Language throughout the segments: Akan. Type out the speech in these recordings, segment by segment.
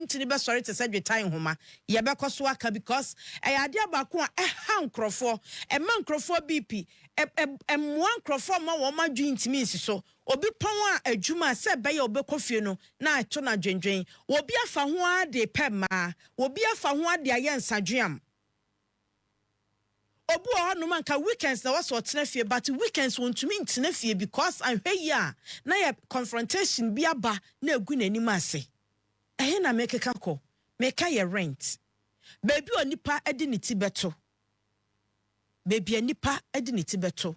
ntini be sorry to say dwetan homa ye be koso aka because ade abako a ha nkrofo e ma nkrofo BP emwa nkrofo ma wo ma dwi ntimi nsiso obi pon a adwuma se be ye obekofie no na ato na dwendwen obi afa ho ade pema obi afa ho ade aye nsadweam obu no man ka weekends na was otena fie but weekends won to me ntena fie because I hwe ya na ye confrontation bi aba na egu nanim ase ehe na mekeka ko meka ye rent baby onipa edi ne ti beto baby anipa edi ne ti beto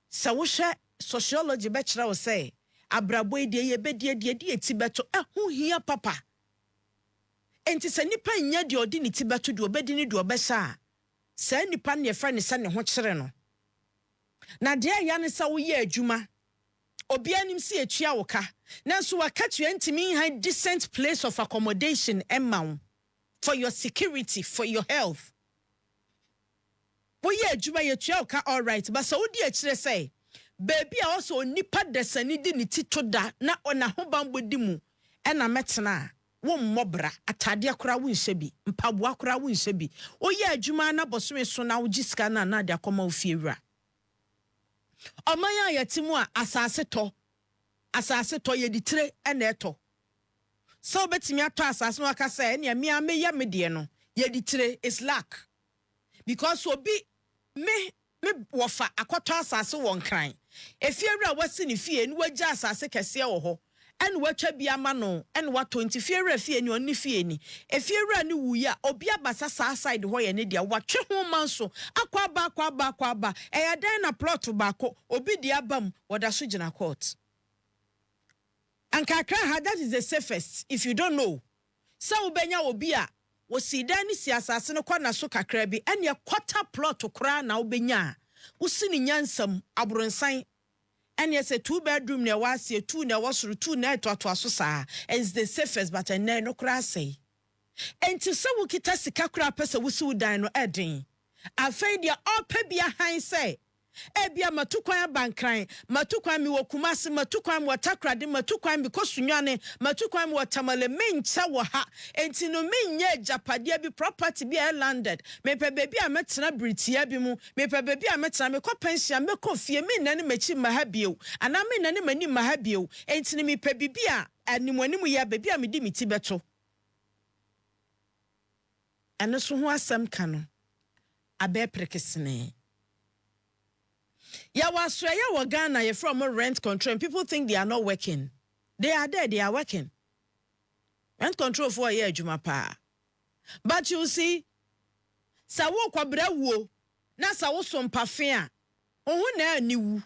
sa wo hwe sociology be kira wo say abrabo edi ye bedie die ti beto ehu hia papa enti se nipa nya de odi ne ti beto de obedi ne de obesa sa nipa ne fa ne sa ne ho kire no na de ya ne sa wo ye adwuma obi anim si etua wo ka nanso waka tua ntimi high decent place of accommodation emma for your security for your health wo ye adwuma ye tua wo ka all right but so wo di a kire say baby a also nipa desani di ne ti to da na ona ho bambodi mu ena metena wo mmobra atade akora wo nhye bi mpaboa akora wo nhye bi oye adwuma na bosome so na wo gisika na de akoma wo fie wura omanya yetimu a asase to ye ditire ena eto so betimi ato asase no aka say ene me ameya me de no ye ditire is lack because obi me wofa akoto asase won kran efie wura wasi ne fie ni wagya asase kese wo ho en watwa bia ma no en wa 20 fiewra fie ni oni fie ni efiewra ni wuya obi abasa sa side ho ye ne dia watwe ho manso akwa ba eya dan na plot baako obi dia bam wada so gina court anka kra that is the safest if you don't know so ubenya obi a wo si dan ni si asase no kwa na so kakra bi en ye quarter plot kra na ubenya wo si ni nyansam abronsan and yes, a 2-bedroom ne was a 2 na was 2 net to aso saa is the safest but and no crasy. And to so kita sika kra pesa wusu dan no edin. Afei dia opebia han say. Ebia matukwan bankran, matukwan mi wokumasi, matukwan watakrade, matukwan mi kosunyane, matukwan watamale mencha wo ha. Enti no menye japadia bi property bi landed. Mepe baby a metena britia bi mu, mepe baby a metena me ko pension me ko fie me nani mechi mahabio. Ana me nani mani mahabio. Enti ni mepe bibi a animu ya baby a medi miti beto. Ano so ho asem ka no. Abe prekesene. Ya Australia wa Ghana you from rent control and people think they are not working. They are there, they are working. Rent control for a year juma pa. But you see, sa wo kwabra wo na sa wo so mpafia. Ohu na aniwu.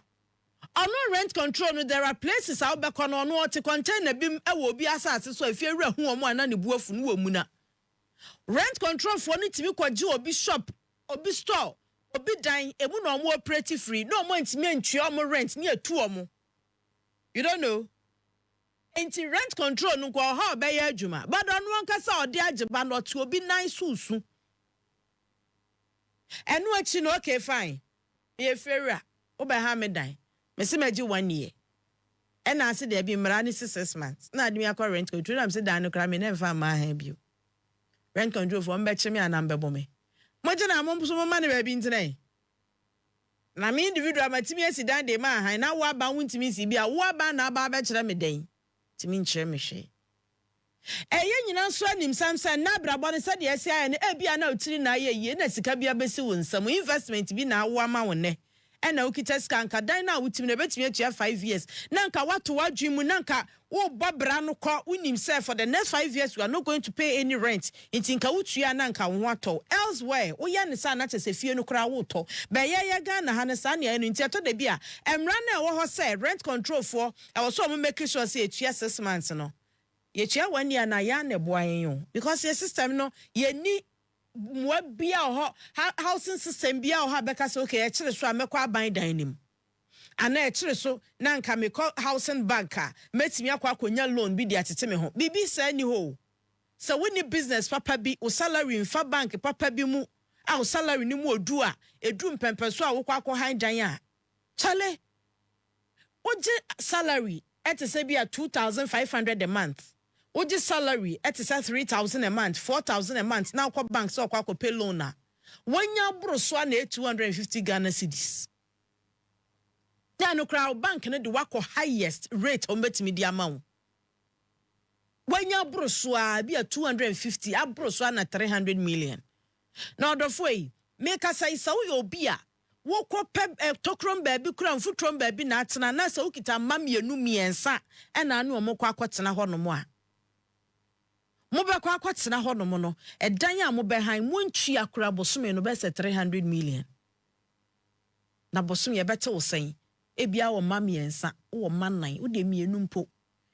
Ono rent control no there are places out back on no to contain na bim e wo bi asase so afie wura hu omo ana ne buafu no wo mu na. Rent control for ni timi kwaji obi shop, obi store. Obi dan emu no mo operate free no mo ntimi antwe omo rent ni atu omo you don't know enti rent control no kwa ha be ya adwuma but onu ankasa ode ageba no to obi nan susu enu achi no okay fine ye fera oba ha me dan me se maji 1 year ena ase de bi mra ni 6 months na adimi akwa rent control am se dan no kra me na fa ma ha bio rent control for mbe chemi anambe bo me Mojana mompuso mama ne baby ntine. Na me individual matimi asidan de ma han na wa ba wuntimi si bia wa ba na ba ba kire me den. Timi nkire me hwe. Eye nyina so anim samsan na brabo ne sade ase aye ne e bia na otiri na aye ye na sika bia besi wo nsam investment bi na wa ma wo ne. E na ukita sika nka dan na wutimi na betimi atua 5 years. Na nka wato wadwemu na nka wo babra no kwa unim say for the next 5 years you are not going to pay any rent. Inti nka wutua na nka wo ato. Elsewhere, wo ya ne sa na chese fie no kra wo to. Be ya ga na ha ne sa na enu nti ato de bia. Emra na wo ho say rent control for e wo so mo make sure say etua 6 months no. Ye tua 1 year na ya na boa yen because your system no ye ni mwabia ho housing system bia ho beka say okay e kire so amekwa aban dan nim ana e kire so na nka me housing banker metimi akwa loan bi di atete me ho bibi sa ni ho so we ni business papa bi o salary mfa bank papa bi mu a o salary ni mu odu a edu mpempe so a wo kwa han dan a chale oje salary et say be a 2,500 a month Oji salary at 3,000 a month, 4,000 a month. Now kwa bank so kwa pay loan na. When ya bro so na 250 Ghana cedis. Ya no crowd bank na the wako highest rate on betimi di amount. When ya bro so be a 250, a bro so na 300 million. Now the way make us say so yo bia. Woko pep tokrom baby kura mfutrom baby na atena na sa ukita mamienu miensa e na anu omokwa akwatena ho no mo a mo be kwa akwatena ho no mo no edan a mo be han mo ntwi akura bosome no be se 300 million na bosome ye bete wo sen e bia wo mamiensa wo manan wo de mienu mpo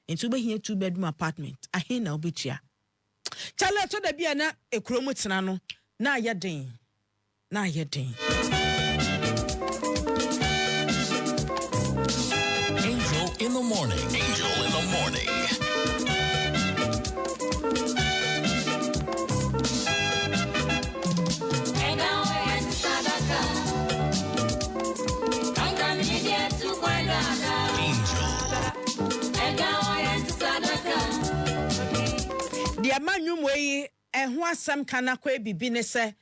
enti wo be hia 2 bedroom apartment ahe na obetua chale to da bia na ekuro mu tena no na ayeden In the morning. Angel in the morning. The amanyum way ho asam kana kwa bibi ne se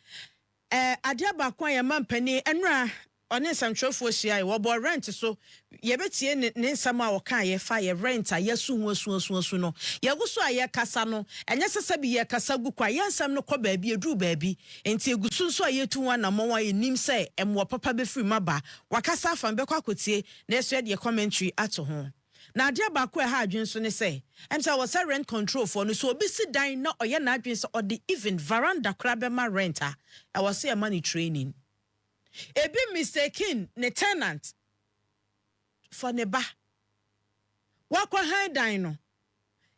ade abakwa ya mampani enra one samtwofo hia wo bo rent so ye betie ne nsam a wo kan ye fa ye rent a yesu hu no ye guso a ye kasa no enye sesa bi ye kasa gu kwa ye nsam no kɔ baabi edu baabi enti egusu nso a yetu wa na mo wa enim se emwo papa be firi maba wakasa afan be kwa kotie na eso de commentary ato ho na ade abakwa ha adwen so ne se emsa was rent control for no so obi si dan na oye na adwen so odi even veranda krabe ma renter I was say money training ebi mistaken ne tenant for ne ba wakwa han dan no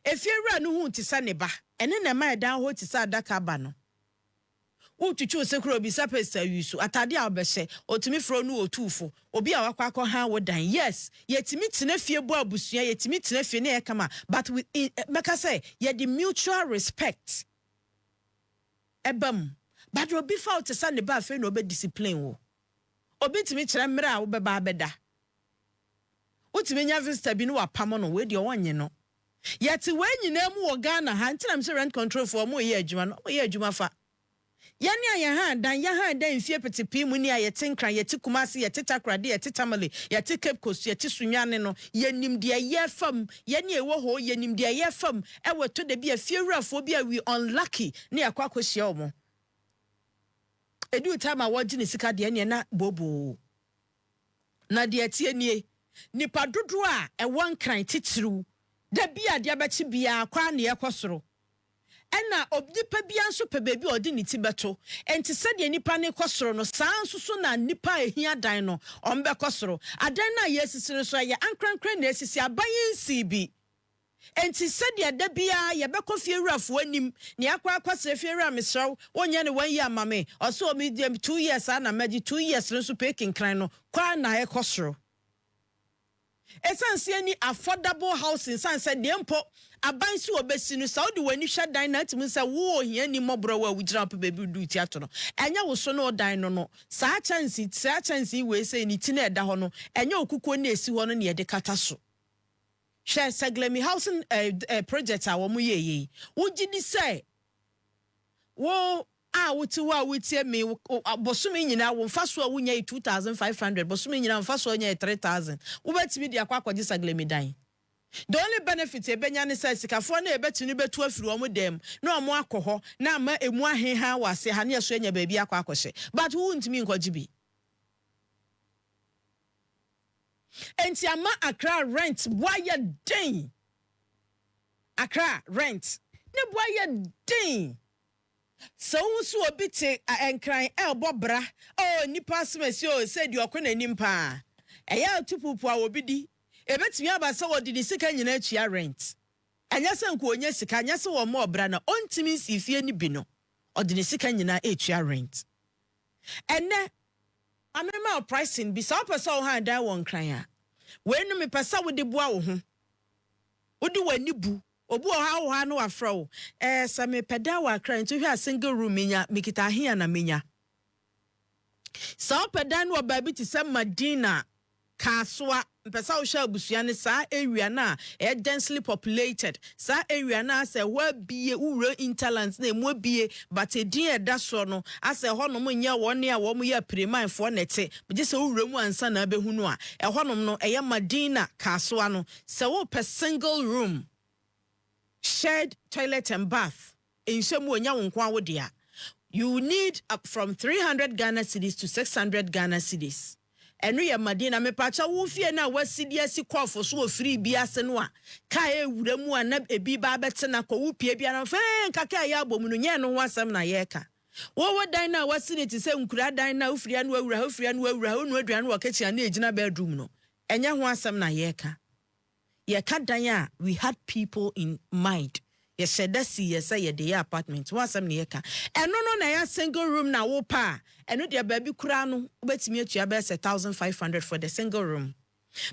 efiewura no hu tisa ne ba ene na ma dan ho tisa adaka ba no ututu sekro obi sapesta yusu atade a obehye otumi fro no otufo obi a wakwa akọ han wo dan yes yetimi tena fie bo abusua yetimi tena fie ne ekama but with make say ye the mutual respect ebam but obi fa tisa ne ba fe no obe discipline wo obi timi kire mra a wo beba abeda utimi nya visitor bi no wapam no we de wonye no yeti we nyina mu wo Ghana ha ntinam se rent control for mo ye adwuma no mo ye adwuma fa yani aya ha dan fie petipi mu ni ayete nkran yeti kumase yeti takrade yeti tamale yeti cape coast yeti sunwane no yenim de ye fam yani ewo ho yenim de ye fam ewo to de bi afie wurafo bi a we unlucky ne yakwakohia omo edu time a wogi ne sika de ne na bobo na de atie nie nipa dodo a ewon kran titiru da bia de abachi bia kwa ne yakosoro ena obdipa bia nso pe bebi odi ne tibeto enti se de nipa ne kosoro no saa nso so na nipa ehia dan no ombe kosoro adan na yesisi no so ye ankrankran na esisi abayin sibi enti se de da bia ye be kofie wurafo anim ne akwa se fie wura mesraw wonye ne 1 year amame oso omi 2 years na magi 2 years no so pe kinkran no kwa na ekosoro esanse ani affordable housing sanse de mpo abansi obesi no saudi wani hwa dan na timu se wo ohia ni mobro wa wugira pe bebi du ti ato no enya wo so no dan no saa chance we se ni ti na eda ho no enya okuko na esi ho no ne de kata so hwe seglemi housing project a wo mo ye wugi di se wo a wuti wa wuti me bosumi nyina wo mfaso a wunya 2500 bosumi nyina mfaso nya 3000 wo betimi di akwakoje saglemi dan. The only benefit ebenya ne say sikafo na ebetini betu afiri omo dem na omo akoho na ama emu ahe ha wase ha ne eso nya baabi akwakohye but who ntimi nkoji bi enti ama Accra rent boya den Accra rent ne boya den so unsu obi te enkran elbo bra oh nipa smesi o say di okona nimpa eya tupupu a obi di ebetimi abasa wodi ni sika nyina atua rent anya se nko onye sika anya se wo mo obra na ontimi sifie ni bi no odi ni sika nyina atua rent ene amema pricing bi sa opesa wo han dan won kran a we no me pesa wo de bua wo ho wodi wani bu obu o ha no afra wo sa me peda wa kran to hwe a single room nya mikita ahia na menya sa opeda no ba bi ti se Madina Kaswa mpesa wo hwa abusua ne saa area na densely populated saa area na say wa bie uro interlands na emu bie but edin eda so no ase honom nya wone a wo mo ya premanfo nete je se uro mu ansa na behunu a honom no eye Madina Kaswa no se wo per single room shared toilet and bath in shemu onya wonko awodea you need up from 300 Ghana cedis to 600 Ghana cedis. Enu ya Madina me pacha wo fie na wasidi asi kwafo so ofiri bi ase no a ka ewura mu ana ebi ba betena ko wo pie bia na fe nkaka ya abomu no nye no ho asem na ye ka wo dan na wasidi ti se nkura dan na ofiri anu awura onu aduan wo kachia na ejina bedroom no enye ho asem na ye ka dan a we had people in mind. Yes, yes, say the apartment. What's some near car? And no, na single room na wo pa. And no, dear baby crown, bet me at your best 1,500 for the single room.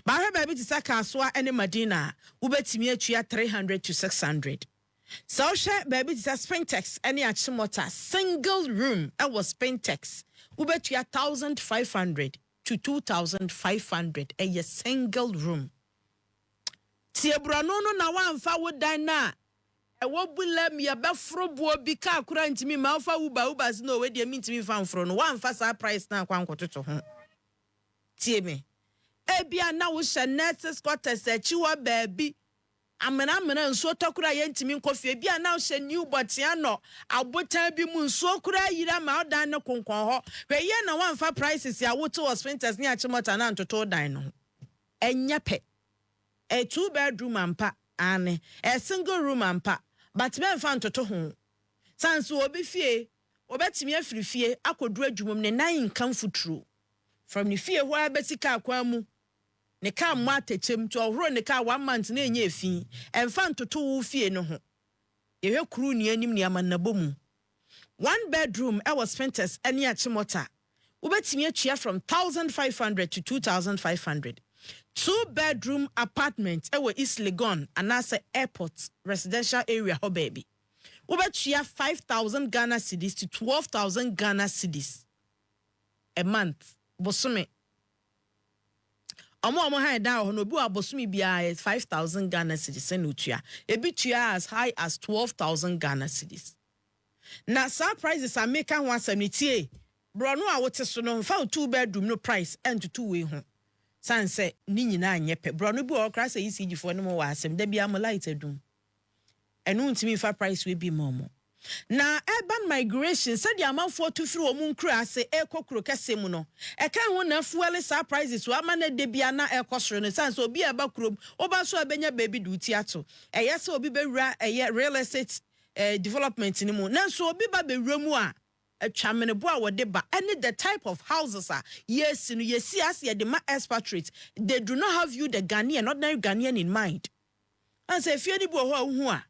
But her baby to Sakaswa and Madina, who bet me at you 300 to 600. So share baby to Spintex any achimota single room. I was Spintex, who bet you 1,500 to 2,500 a single room. Tiabrano no na one forward dine. E wo bula mi abafro bo bi ka akura ntimi ma fa ubas no we de mi ntimi fa mfro no wan fa sa price na kwa nkototo ho tie me e bia na wo hye net squatters e chi wa baabi amena nso tokura ye ntimi nkofie bia na wo hye new botia no abotan bi mu nso kura yira ma odan ne konkon ho hwe ye na wan fa prices ya wo to hospitals ni achimota na ntoto dan no enya pe a 2-bedroom ampa ane a single room ampa but men fan toto ho sanso obi fie obetimi afiri fie akodu adwumom ne nan kan futuro from the fie hwa betika akwa mu ne ka mo atachem to ohoro ne ka 1 month na enye efi emfa toto wo fie no ho ye kuru ni anim ni amanabom 1 bedroom I was Spenters any achimota obetimi atua from 1,500 to 2,500 2-bedroom apartment ewe East Legon anase airport residential area ho baby. Ubetua 5,000 Ghana cedis to 12,000 Ghana cedis a month. Bosome. Omo ha da ho no bi abosome bia 5,000 Ghana cedis enutua. Ebitua as high as 12,000 Ghana cedis. Na surprises are make an 170. Bro no a wote so no fa 2-bedroom no price and to 2 way ho. San say ni nyina anyepe bro no bi o kra say ECG fo no mo wa asem da bia mo light edum enu ntimi fa price we bi momo na urban migration said the amount for to free omun kra ase ekokro kese mu no e kan ho na fuel surprises wa ma na de bia na ekosoro no san so obi aba krom oba so abenya baby duty ato eyese obi bewura real estate development ni mu na so obi ba bewura mu a atwamene bo a wode ba any the type of houses are yes no yesi as ye the expatriates they do not have you the Ghanaian ordinary Ghanaian in mind and say if you bo ho a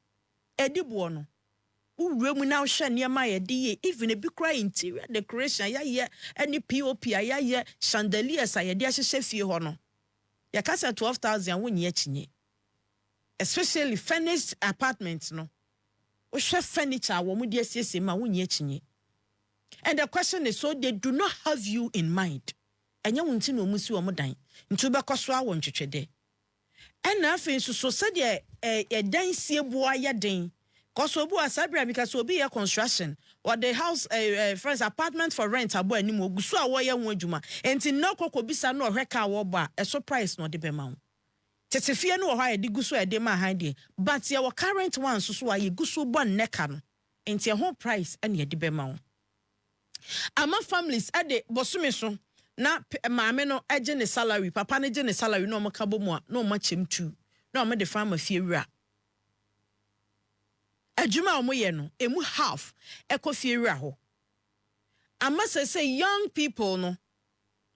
edi bo no uwura mu na hwe niam ye de even a big cry interior decoration ya any pop ya chandeliers ya de ahyehye fie ho no ya kasa 12,000 wonye achinye especially furnished apartments no wo hwe furniture wo mu de asiesie ma wonye achinye. And the question is, so they do not have you in mind. And you want to know musi omo dan. Ntu be koso awon twetwede. And na afin so said a dan sie boa ya den. Koso bu asabra because obi ya construction or the house first apartment for rent abo anim ogusu a wo ya won adwuma. Enti no kokobisa no hweka wo ba a surprise no de be ma wo. Tetefie no wo ha de gusu e de ma han de. But your current one so a ye gusu bo nneka no. Enti e ho price and ye de be ma wo. Ama families ade bosome so na maame no eje ne salary papa ne je ne salary no makabo mu a no machem tu no ma de farmer fie wura adwuma omo ye no emu half ekofie wura ho ama say young people no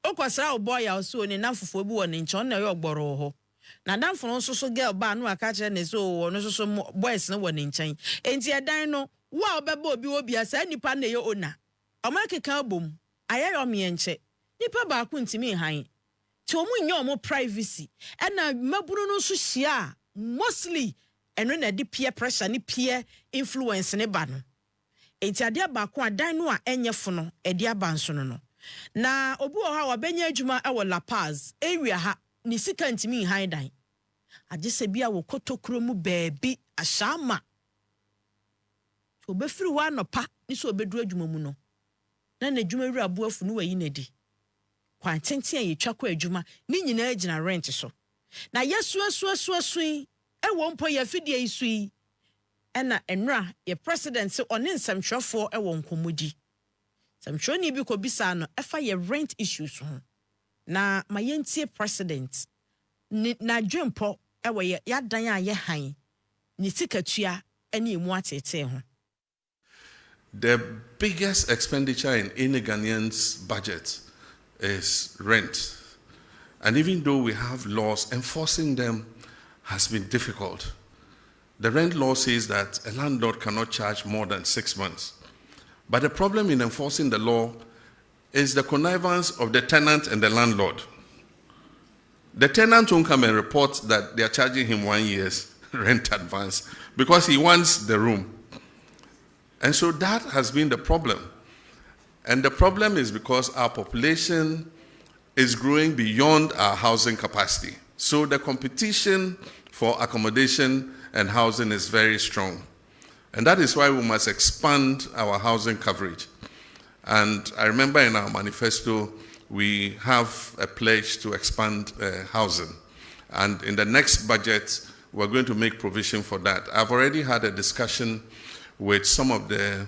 okwasra oboy ya so ni na fofo bi wo ne nche na ye ogboro ho na danfo no so girl ba no aka kire ne so no so boys no wo ne nchen enti edan no wo obeba obi obi asa nipa na ye ona Omake ka bom ayayo mienche nipa ba ku ntimi han ti omu nya omo privacy na mabunu no so hia mostly eno na de peer pressure ni peer influence ne ba no enti ade ba ku adan no a enye fo no ade aba nso no na obi wo ha wabenya adwuma e wo La Paz area ha ni sika ntimi han dan agese bia wo kotokro mu baabi ashama obefiri ho anopa ni so obeduru adwuma mu no na adwuma wura aboafu no wayi nadi kwan tenten a yetwa kwa adwuma ni nyina agina rent so na yesuasuasuasu e wo mpo ye fidie isui ena enra ye president se one nsamtwefo e wo nkomodi samtwoni bi ko bisa no efa ye rent issues ho na mayentie president na dwempo e wo ye yadan a ye han ni sikatua ene emu atete ho. The biggest expenditure in any Ghanaian's budget is rent. And even though we have laws, enforcing them has been difficult. The rent law says that a landlord cannot charge more than 6 months. But the problem in enforcing the law is the connivance of the tenant and the landlord. The tenant won't come and report that they are charging him 1 year's rent advance because he wants the room. And so that has been the problem. And the problem is because our population is growing beyond our housing capacity. So the competition for accommodation and housing is very strong. And that is why we must expand our housing coverage. And I remember in our manifesto, we have a pledge to expand housing. And in the next budget, we're going to make provision for that. I've already had a discussion with some of the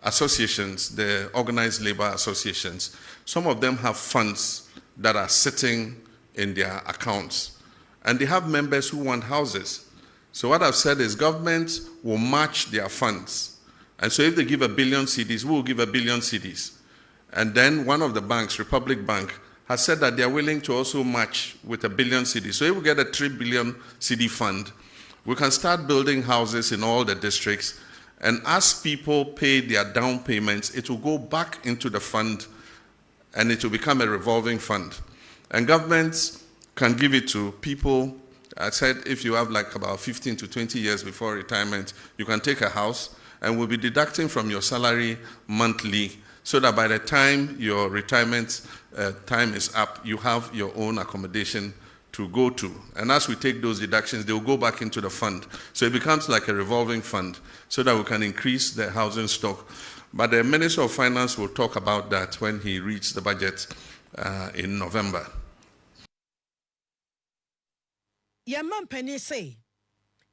associations, the organized labor associations. Some of them have funds that are sitting in their accounts. And they have members who want houses. So what I've said is government will match their funds. And so if they give 1 billion cedis, we will give 1 billion cedis. And then one of the banks, Republic Bank, has said that they are willing to also match with 1 billion cedis. So if we get a 3 billion cedi fund, we can start building houses in all the districts. And as people pay their down payments, it will go back into the fund and it will become a revolving fund. And governments can give it to people. I said if you have like about 15 to 20 years before retirement, you can take a house and we'll be deducting from your salary monthly so that by the time your retirement time is up, you have your own accommodation to go to. And as we take those deductions, they will go back into the fund. So it becomes like a revolving fund so that we can increase the housing stock. But the Minister of Finance will talk about that when he reads the budget in November. Yaman Penny say,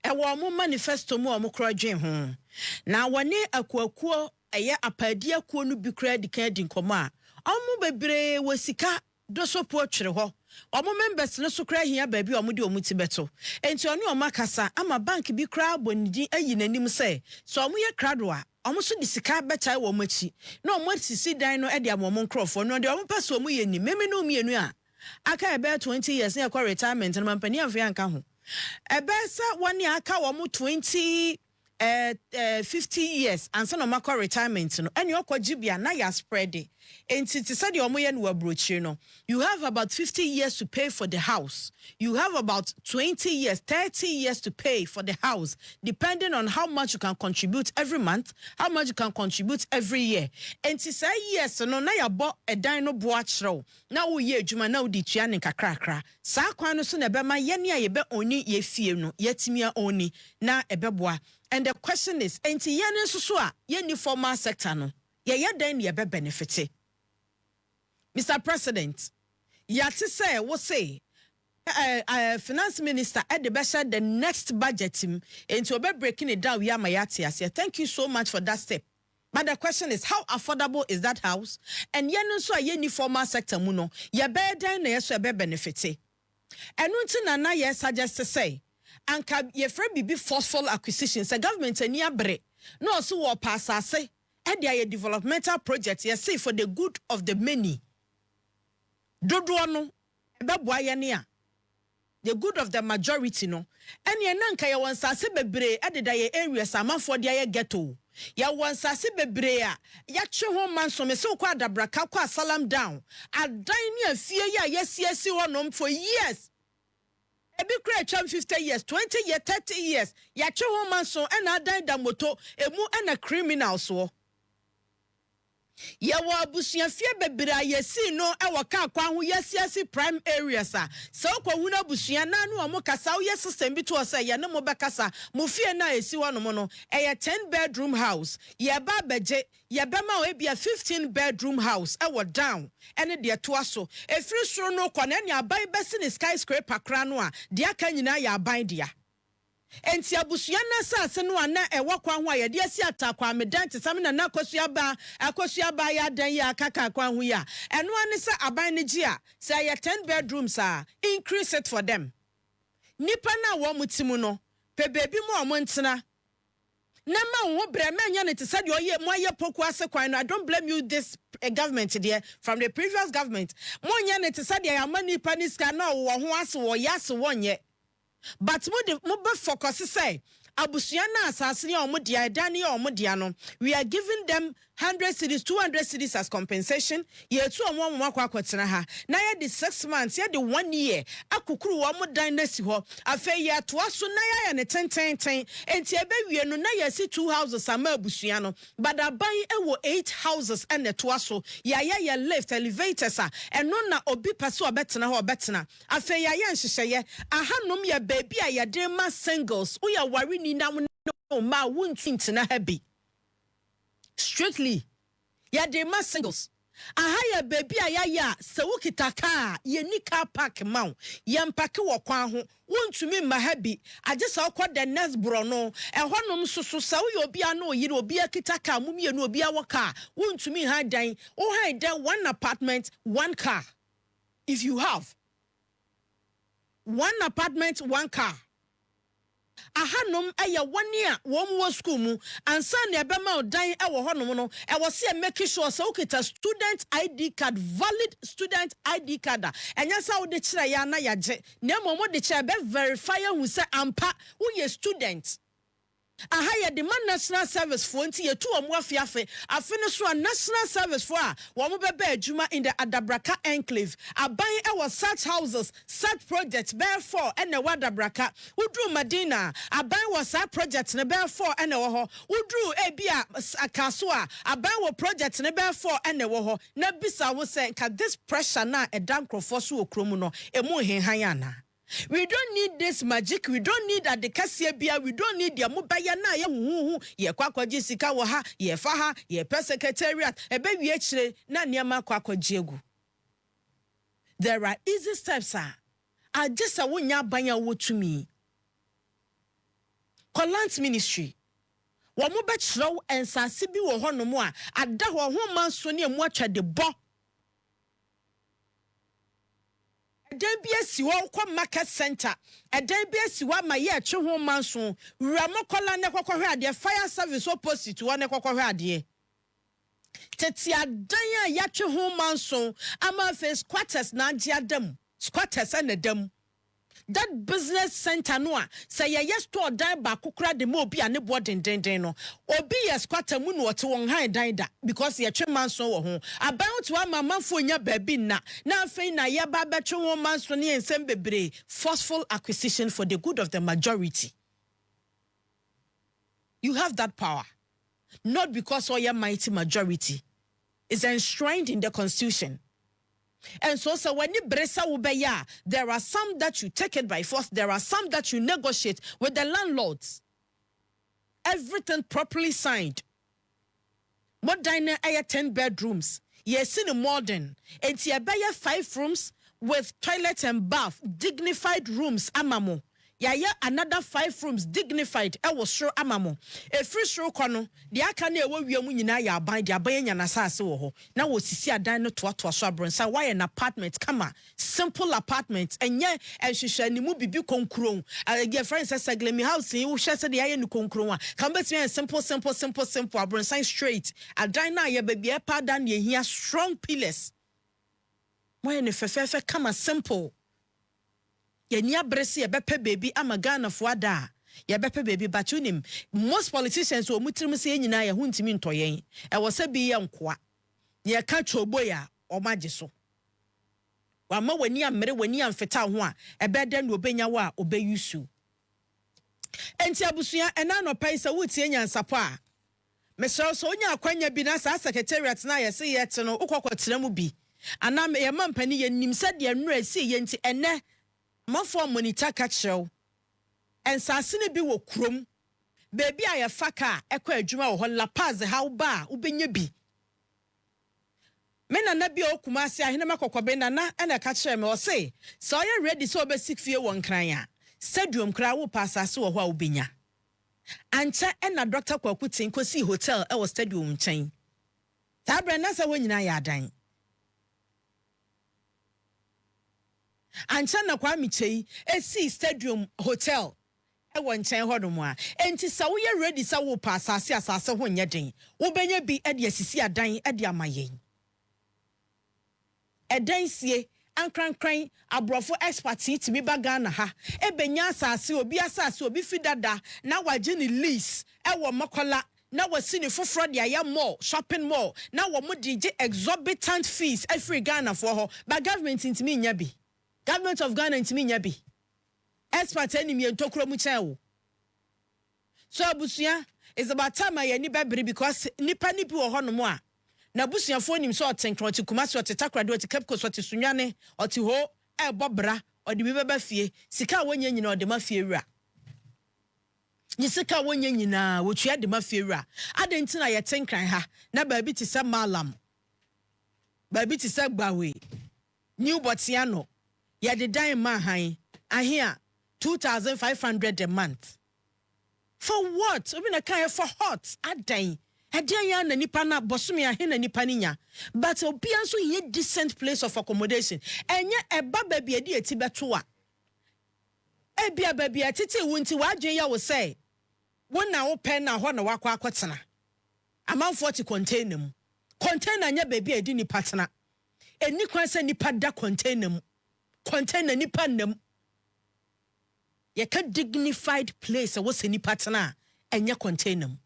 a warm manifesto more mukra ho. Now, one year a quo, a year a padia quonu be credit card in coma. Omu bebre wasika, doso potre ho. Omo members no so kra hia baabi omo de omo ti beto enti onu o makasa ama bank bi kra bonidi ayi nanim se so omo ye krado a omo so di sika beta wo machi na omo sisi dan no e de amom nkrofo no de omo pese omo ye ni meme no mienu a aka ebe 20 years na ekwa retirement no mampani afia nka ho ebe sa woni aka wo mo 50 years and so no makwa retirement no eni okwaji bia na ya spread enti ti said your moye no abrochi no you have about 50 years to pay for the house, you have about 20 years 30 years to pay for the house depending on how much you can contribute every month, how much you can contribute every year. Enti say yes no na ya bo edan no bo achrew na wo ye adwuma na wo di tua ne kakrakra sa kwan no so na be ma ye ne ye be oni ye fie no yetimia oni na ebeboa. And the question is, enti yene so a yeni formal sector no ye den ye be benefit. Mr. President, yati say wo say finance minister at the best the next budget him into be breaking it down we are mayati as. Thank you so much for that step. But the question is, how affordable is that house? And yene so a yeni formal sector mu no ye be den na ye so be benefit. And unti na ye suggest to say anka ye free bibi forceful acquisitions a government ani abre no so wo pass ase e dia ye developmental project ye say for the good of the many dodo no ebeboa ye ne a the good of the majority no ene ye nanka ye won sase bebre ededa ye areas amafo dia ye ghetto ye won sase bebre a ya twe ho manso me se kwa adabraka kwa salam down adan ne afie ye yesiesi ho nom for years. Ebi kra cham 50 years, 20 years, 30 years. Ya che ho man so na dan da moto emu na criminals wo. Yawo abusuafie bebre ayesi no ewo ka kwa ho yesiasi prime areas a se okwa huna abusua na no mo kasa wo system bi to say ye ne mo bekasa mo fie na esi wono mo no 10 bedroom house ye ba beje ye be ma o ebia 15 bedroom house ewo down ene de to aso efiri soro no kwa na ne aban besi ne skyscraper kra no a de aka nyina ya aban dia. Enti abusua na sase no ana ewo kwa ho ayede asi atakwa medan tesam na akosua ba ya dan ya akaka kwa ho ya eno ane se aban ne gi a say 10 bedrooms a increase it for them nipa na wo mutimu no pe bebi mo ntena na ma wo bre ma nya ne te se de oye mo aye poku ase kwan no. I don't blame you this government there from the previous government mo nya ne te se de ya ma nipa ni ska na wo ho ase wo ya se wonye. But mo be focus say abusua na asase ne omodia edane ya omodia no we are giving them 100 cities 200 cities as compensation ye tu omo akwatena ha na ye the 6 months ye the 1 year akukuru wo mo dan na si ho afa ye to aso na ya ne tenten enti ebe wie no na ye si 2 houses ama abusua no but aban ewo 8 houses and to aso ya lift elevators a eno na obi pese obetena ho obetena afa ye nhyehyeye ahanom ye baby a ye de ma singles wo ya wari ni na no ma wuntu na happy strictly ya de ma singles aha ya baby ya se wukita car ye ni car park ma ye mpake wo kwan ho wontumi ma happy agesa okọ the next bro no ehonom soso se wo obi ana oyire obi akita car mumie no obi awo car wontumi ha dan wo ha dan one apartment one car. If you have one apartment one car ahanom aya wani a wo mo school mu ansa na ebe ma odan e wo honom no e wo se make sure so ukita student ID card valid student ID card enya sa wo de kire ya na ya je na mo de kire be verify hu se ampa wo ye student. Aha ya the man national service for nti ye tu omo afiafe no so a national service for a wo mo bebe adwuma in the Adabraka enclave aban e was such houses such projects bear for and the Wadabraka udru Madina aban was such projects ne bear for and the ho udru ebia akaso a aban wo projects ne bear for and the ho na bisa wo say ka this pressure na e dankrofo so okromu no emu henhan yana. We don't need this magic. We don't need adekasia bia. We don't need ya mobaya na ya huhu ye kwakwaji sika wo ha ye fa ha ye secretariat ebe wie chire na niam kwakwaji egu. There are easy steps I just a wonya banya wo to me. Collant ministry. Wo mo be chiro ensase bi wo hono mo a ada ho ho manso ne mu atwa de bo. Eden bi asiwo kwa market center eden bi asiwa ma ye atwe ho manso ramokola ne kwakwa ade fire service opposite wo ne kwakwa ade teti adan a ya twe ho manso ama face quarters na agi adam squatters and adam that business center no a say ye store dan ba kokura de mo obi ane bo denden no obi ye squatter mu no ote won han dan da because ye twe manso wo ho about to amamfo nya baby na afei na ye ba betwe ho manso ne ensem bebre forceful acquisition for the good of the majority. You have that power not because all your mighty majority is enshrined in the constitution. And so when you bresa ubeya, there are some that you take it by force, there are some that you negotiate with the landlords. Everything properly signed. What diner 10 bedrooms? Yes, in modern. And tiabaya 5 rooms with toilet and bath, dignified rooms, amamo. Yaya another 5 rooms dignified e was sure amamo e free sure kono de aka na ewo wiamu nyina ya aban de aban nya na sase wo ho na wo sisi adan no to so abronsa why an apartment kama simple apartment enye ehwehwe animu bibi konkron your friend says saglemi house wo hwe se de aye ni konkron a kan betime simple abronsa straight adan na ye baby e pa dan ye hia strong pillars why ne fefefe kama simple. Yenya bresi ye bepe baby amagana fuada ye bepe baby batunim most politicians wo mutirim se nyina ye huntimi ntoyen e wo se bi ye nkoa ye ka choboya o magye so wa ma wani amere wani amfeta ho a e beda no obenya wa obeyusu enti abusua ena no pai se wutie nyansapo a Mesro so nya akwanya bi na sa secretariat na ye se ye te no ukokotena mu bi. Ana ye mampani ye nim se de nura si ye nti ene mafo monitor ka kyerɛw. Ensase ne bi wo krom. Baby a ye faka ekɔ adwuma wo ho La Paz ha ba ubenya bi. Me na bi okuma ase ahene makokobe na ena ka kyerɛ me o say so ye ready so be sik fie won kran a stadium kra wo pass ase wo ho a ubenya. Ancha ena Dr. Kwakutin kosi hotel e wo stadium nkyɛn. Tabre na sa wonyina ya adan. Ancha na kwa michei esi stadium hotel e wo nkyɛn hodomo a enti sa wo ye ready sa wo pass ase asase ho nyɛ den. Wo benya bi e de asisi adan e de amayen. Edansie ankrankran abrofo expertise timi baga na ha ebenya asase obi fidada na waje ni lease e wo makola na wasi ni foforo de aya mall shopping mall na wo modije exorbitant fees every Ghana for ho but government ntimi nya bi government of Ghana ntimi nya bi expert enimi entokro mu chen wo so abusua is about time aye ni bebere because nipa ni bi wo ho no mo a na busuafo nim so otenkron ti kuma so otetakra de otekepko so otesunwane oti ho e bobra odi bi beba fie sika wonya nyina odi ma fie wura ni sika wonya nyina wotua de ma fie wura adenti na ye tenkran ha na baabi ti se malam baabi ti se gbawe new botiano ye de dan ma han ahia 2,500 a month for what obi na kan for hot adan Ediya na nipa na bosumi ahe na nipa ninya but obi anso ye decent place of accommodation enye eba baby edi eti beto a ebia baby atete wunti wadwen ya wo say wona wo pen na ho na wakwa akotena amanfo ti container mu container nya baby edi nipa tena eni kwan se nipa da container mu container nipa nam ye ka dignified place wo se nipa tena enye container mu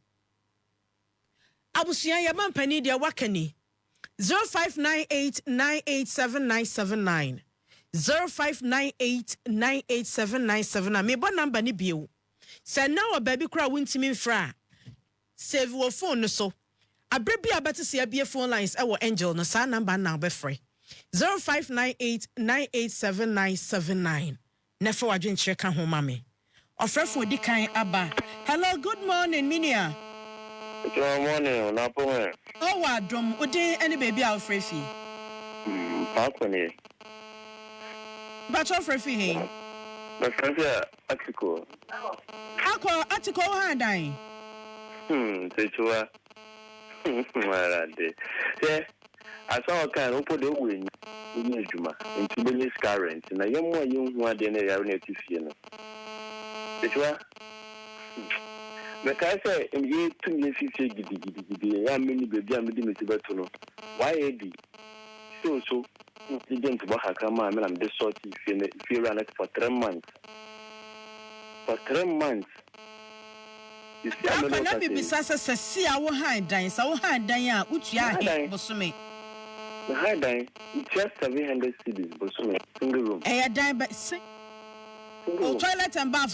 Abusuya ya mampani dia wakani 0598987979 0598987979 me bo number ni bio say now a baby kra wuntimi mfra save your phone so abrebi abete se abie phone lines e wo angel no sa number na be free 0598987979 nefa wadwen kire ka ho mame ofrefo di kan aba hello good morning minia. Good morning, Napo. Oh, what drum? Udi any baby out free? Balcony. But your free. My friend here, article. How call article dying? Teacher. Yeah, I saw a kind of put the wing in Juma into Benny's current, and I am more young one than a native. Teacher. But I say, in year 2 years, 50 giddy, I mean, baby, I'm the Mr. Why, Eddie? So, didn't Bahakama, I'm the sort if you run it for 3 months. For 3 months. You see, I'm not be Sasa see our high dines, our high dine, which you are Bosumi. The high dine, just 700 cities, Bosumi, single room. I dine, but say, toilet and bath.